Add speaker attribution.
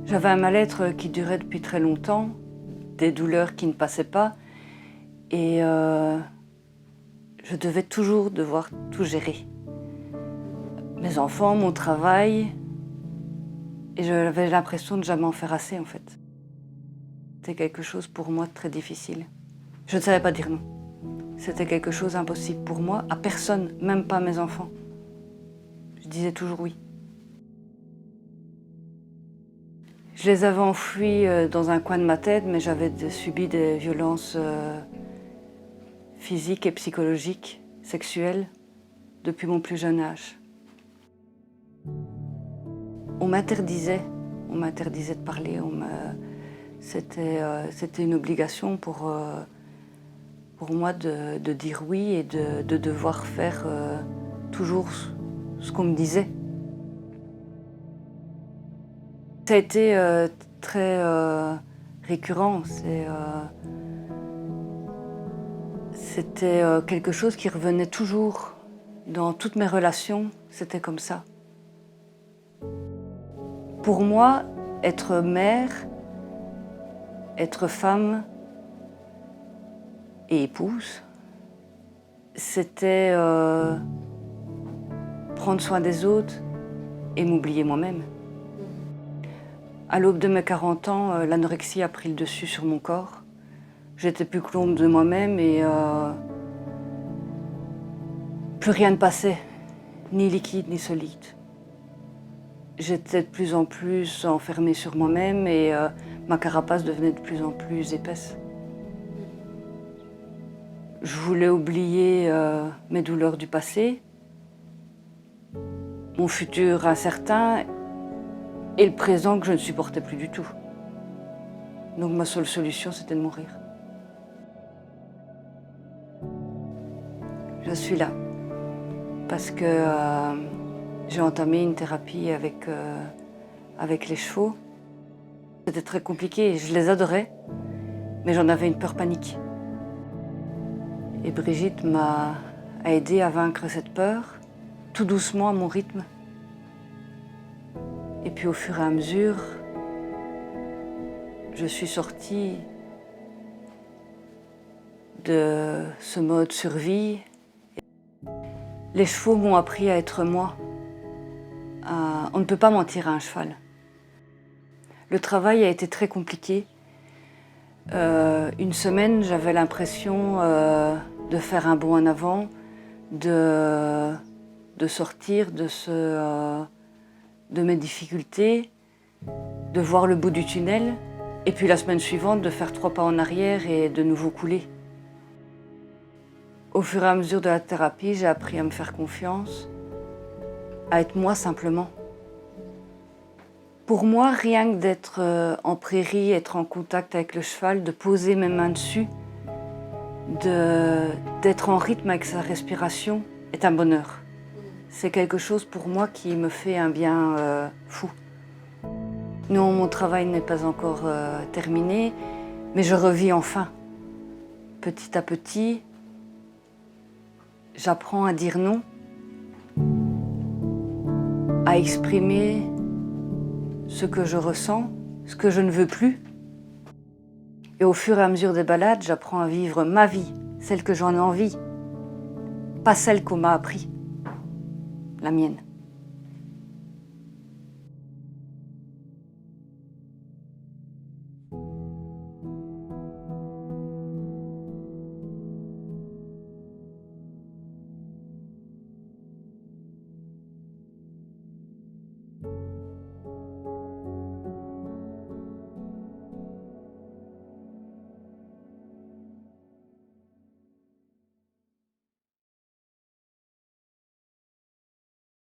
Speaker 1: J'avais un mal-être qui durait depuis très longtemps, des douleurs qui ne passaient pas, et je devais toujours devoir tout gérer. Mes enfants, mon travail, et j'avais l'impression de jamais en faire assez en fait. C'était quelque chose pour moi de très difficile. Je ne savais pas dire non. C'était quelque chose d'impossible pour moi, à personne, même pas à mes enfants. Je disais toujours oui. Je les avais enfouis dans un coin de ma tête, mais j'avais subi des violences physiques et psychologiques, sexuelles, depuis mon plus jeune âge. On m'interdisait de parler. C'était une obligation pour moi de dire oui et de devoir faire toujours ce qu'on me disait. Ça a été très récurrent. C'était quelque chose qui revenait toujours dans toutes mes relations. C'était comme ça. Pour moi, être mère, être femme et épouse, c'était prendre soin des autres et m'oublier moi-même. À l'aube de mes 40 ans, l'anorexie a pris le dessus sur mon corps. J'étais plus que l'ombre de moi-même et plus rien ne passait, ni liquide ni solide. J'étais de plus en plus enfermée sur moi-même et ma carapace devenait de plus en plus épaisse. Je voulais oublier mes douleurs du passé, mon futur incertain et le présent que je ne supportais plus du tout. Donc ma seule solution, c'était de mourir. Je suis là parce que j'ai entamé une thérapie avec les chevaux. C'était très compliqué, je les adorais, mais j'en avais une peur panique. Et Brigitte m'a aidé à vaincre cette peur, tout doucement à mon rythme. Et puis au fur et à mesure, je suis sortie de ce mode survie. Les chevaux m'ont appris à être moi. On ne peut pas mentir à un cheval. Le travail a été très compliqué. Une semaine, j'avais l'impression de faire un bond en avant, de sortir de mes difficultés, de voir le bout du tunnel, et puis la semaine suivante, de faire 3 pas en arrière et de nouveau couler. Au fur et à mesure de la thérapie, j'ai appris à me faire confiance, à être moi simplement. Pour moi, rien que d'être en prairie, être en contact avec le cheval, de poser mes mains dessus, d'être en rythme avec sa respiration, est un bonheur. C'est quelque chose pour moi qui me fait un bien fou. Non, mon travail n'est pas encore terminé, mais je revis enfin. Petit à petit, j'apprends à dire non, à exprimer ce que je ressens, ce que je ne veux plus. Et au fur et à mesure des balades, j'apprends à vivre ma vie, celle que j'en ai envie, pas celle qu'on m'a appris, la mienne.